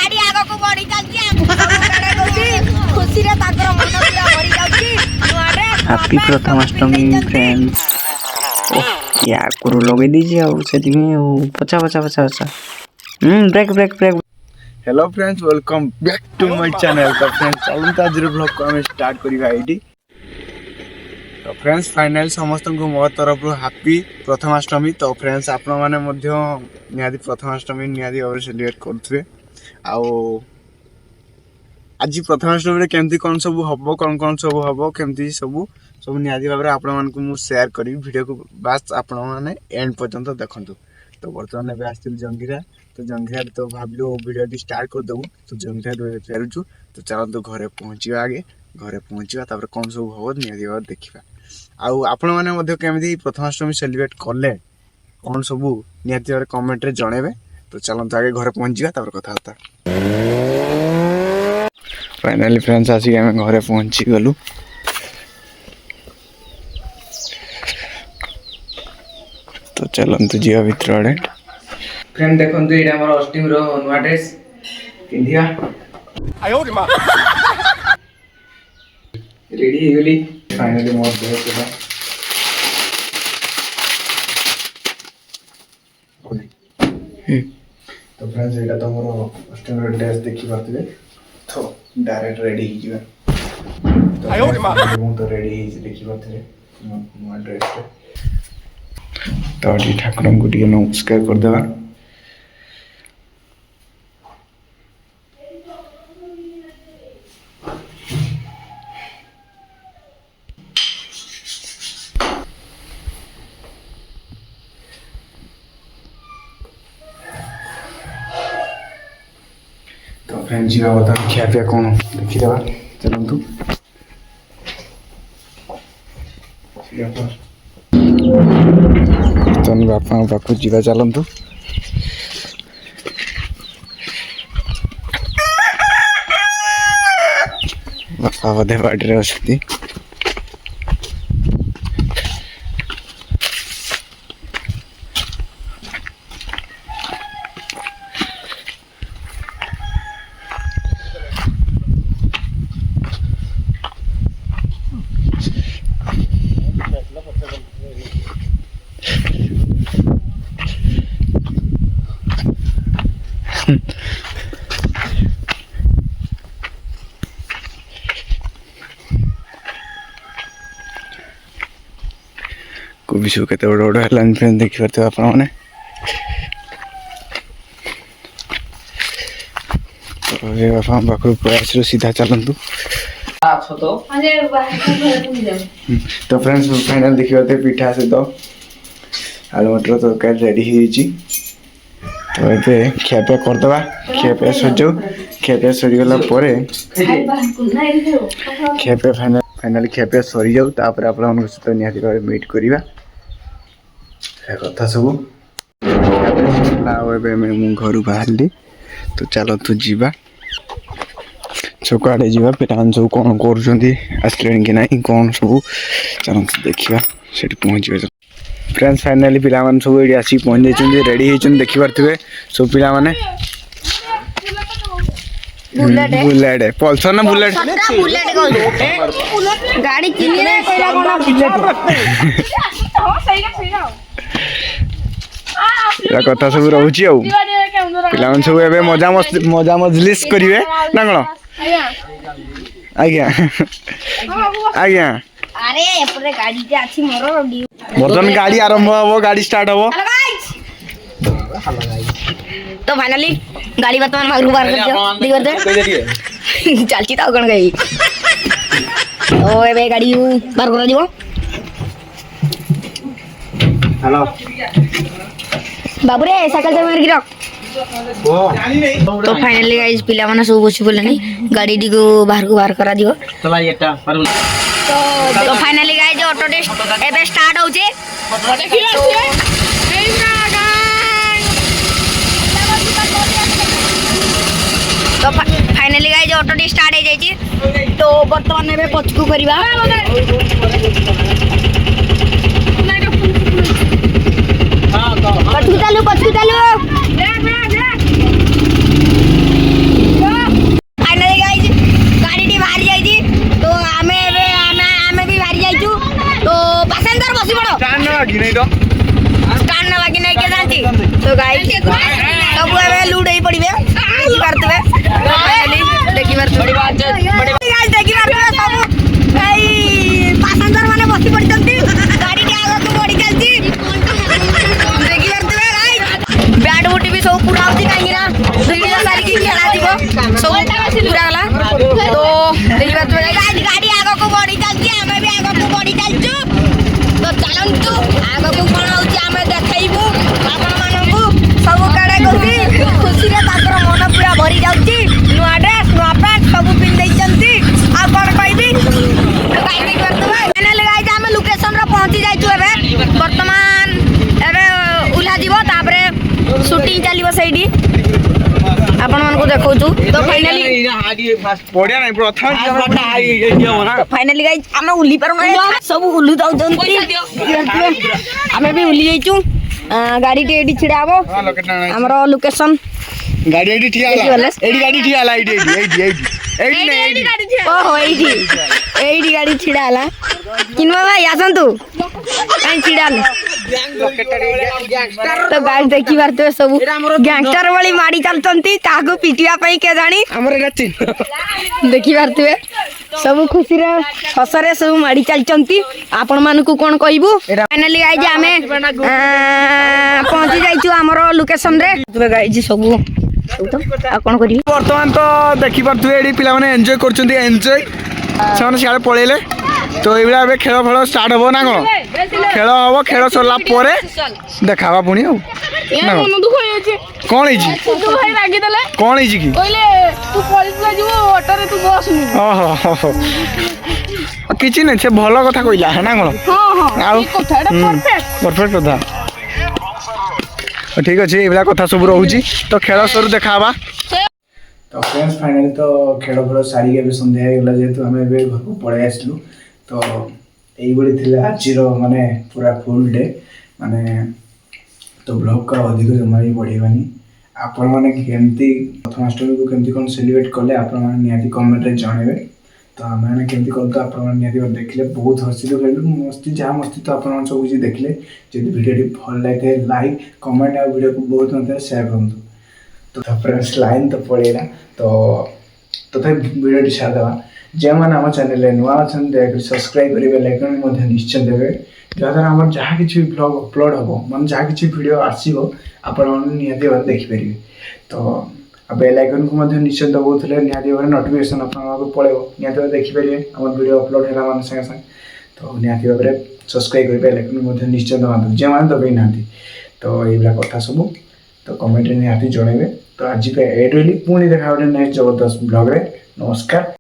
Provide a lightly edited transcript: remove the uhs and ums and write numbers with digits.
गाड़ी आगो को बढ़ी चलती खुशी रे ताकर मन पूरा भरी जाउची नुआरे हैप्पी प्रथमाष्टमी फ्रेंड्स। यार कुरु लगे दीजिए और सेति में पचा पचा पचा पचा break break break. Hello friends, welcome back to my channel. तो फ्रेंड्स चलते आज ब्लॉग को हम स्टार्ट करिबा एटी। तो फ्रेंड्स फाइनली समस्त को मो तरफ हैप्पी प्रथमाष्टमी। तो फ्रेंड्स आपण माने मध्य निहादी प्रथमाष्टमी निहादी और सेलिब्रेट करथबे। आउ आज प्रथमाष्टमी रे केमती कोन सब हबो कोन सब हबो केमती सब निहादी भाबरे आपण मान को मु शेयर करी वीडियो को बस आपण माने एंड पर्यंत देखंतु। तो वर्तमान एबे आस्तिल जंगीरा। तो जंगीरा तो भाबलु वीडियो टी स्टार्ट कर दबु। तो जंगीरा फेरुछु। तो चलंतु घरे पहुंचिबा आगे घरे पहुंचिबा तापर कोन सब हबो निहादी भाबरे देखिबा। आउ आपण माने मध्ये केमती प्रथमाष्टमी सेलिब्रेट करले कोन सब निहादी भाबरे कमेंट रे जणेबे। तो चलंतु आगे घरे पहुंचिबा तापर कथा होता। फाइनली फ्रेंड्स आसी हम घरे पहुंची गलु। तो चलंतु जिया भीतर आड़े। फ्रेंड देखंतु एटा हमर अष्टमी रो नुवा ड्रेस पिंधिया आयो रे मां रेडी हे गेली। फाइनली मोर ड्रेस है। तो फ्रेंड्स एटा तो मोर अष्टमी रो ड्रेस देखि पाथबे। तो डायरेक्ट रेडी ही जिवा। तो आयो रे मां मु तो रेडी ही देखि पाथबे मोर ड्रेस पे। तो ठाकुर को टे नमस्कार करदेवा। तो फ्रेंड जी बता खिया पिया कौन देखीदेवा। चलतु तन बापा पाखु जीवा चलतु। बापा बधे बाड़ी अच्छी। कोबी सब केते बड़ बड़ हेलान फ्रेंड देखि परते आपण माने। तो ये बापा बाखु प्रयास रो सीधा चलंतु। तो फ्रेंड्स फाइनल देखि परते पिठा से तो आलू मटर तो कर रेडी ही जी। तो एबे खियापिया करदबा। खियापिया सजो खियापिया सरी गला परे खियापिया फाइनली खियापिया सरी जाऊ तापर आपण मन सहित निहाती भाबे मीट करिबा ए कथा सब। एबे मैं घर बाहरली। तो चलो तू जीवा चौक आड़े जीवा। पिलान सब कौन कर आसले कि ना कौन सब चलो देखा से पहुँचे। फ्रेंड्स फाइनली पिला सब ये आसिक पहुँच जाइए रेडी होती देखी पारे सब पिला माने। बुलेट पल्सर ना बुलेट गाड़ी कथा सब रोचे पिला सब ए मजा मजलिस करेंगे ना कौन। आज्ञा आज्ञा बर्तमान गाड़ी आरंभ हम गाड़ी स्टार्ट हम। तो फाइनली गाड़ी बर्तमान मागरू बार कर चलची तो कौन गई। ओ एबे गाड़ी बार कर दिबो। हेलो बाबू रे साइकिल से मार गिरा। तो फाइनली गाइस पिला माने सब बसी बोले नहीं गाड़ी डी को बाहर करा दियो। चला एटा पर तो फाइनली गाइस जो ऑटो टेस्ट एबे स्टार्ट होचे। तो फाइनली गाइस जो ऑटो टेस्ट स्टार्ट हो जाई। तो वर्तमान एबे पचकू करबा। पचकू चालू देखौछु तो फाइनली बढ़िया नहीं प्रथम फाइनली गाइस हम उली पर सब उल्लू जाउछन्ती हमें भी उली जाइछु गाड़ी टे एडी छिड़ा हबो हमरो लोकेशन गाड़ी एडी ठिया ला एडी गाड़ी ठिया ला एडी ओहो एडी गाड़ी छिड़ा हला किनवा भाई आसंतु काई छिड़ा ले तो गाइस देखि बारते सब गैंगस्टर वाली मारी चलतंती ताको पिटिया पई के जानी हमरे गच्ची देखि बारते सब खुशी रे हसरे सब मारी चलचंती आपण मान को कोन कहबू फाइनली गाइस हमें पहुंची जाइछु हमरो लोकेशन रे गाइस सब कौन करी बर्तमान तो देखी पारे ये पिला मैंने एंजॉय करछन्ती एंजॉय से सियाड़े पळेले तो ये खेल फेल स्टार्ट हम ना कौन खेल हम खेल सरला देखा पुणी कौन कौन किसी नहीं से भल कथा कहला है ना कौन परफेक्ट कथा ठीक अच्छे ये कथा सब रोचे तो खेल सर देखा तो फ्रेंड्स फाइनली तो खेल फेल सारी सन्ध्या होगा जेहेतु आम घर को पलि आसलु तो ये आज माने पूरा फुल डे माने तो ब्लॉग का अधिक जमा भी बढ़ेबानी आपण मैंने केमती प्रथमाष्टमी को केमती कौन सेलिब्रेट कले आपण मैंने निहाती कमेंट रे जणेबे तो आम मैंने केमती कल तो आपण निहाती देखले बहुत हसी तो खेलु मस्ती जहाँ मस्ती तो आपण सब कुछ देखले जब वीडियो भल लगे लाइक कमेंट आ वीडियो को बहुत मात्रा शेयर करूँ तो फ्रेंड्स लाइन तो पड़ेगा तो वीडियो सारिदेवा जो मैंने आम चैनल नुआ अच्छा दयाक सब्सक्राइब करेंगे लाइक निश्चय देवे जहाँद्वारा आम जहाँ कि ब्लॉग अपलोड हम मैं जहाँ कि वीडियो आसो आपण निहाती भाव देखिपारे तो बेल आइकन को निश्चय दबाऊे निहाती भाव नोटिफिकेशन आपको पड़े निहाती भाव देखिपारे आम वीडियो अपलोड है मान सागे सागे तो निहाती भाव सब्सक्राइब कर बेल आइकन निश्चय दबातु जो मैंने दबाई ना तो ये कथा सब तो कमेंट निहाती जणेबे तो आज ये रही पुणी देखा नेक्स्ट जबरदस्त ब्लॉग रे नमस्कार।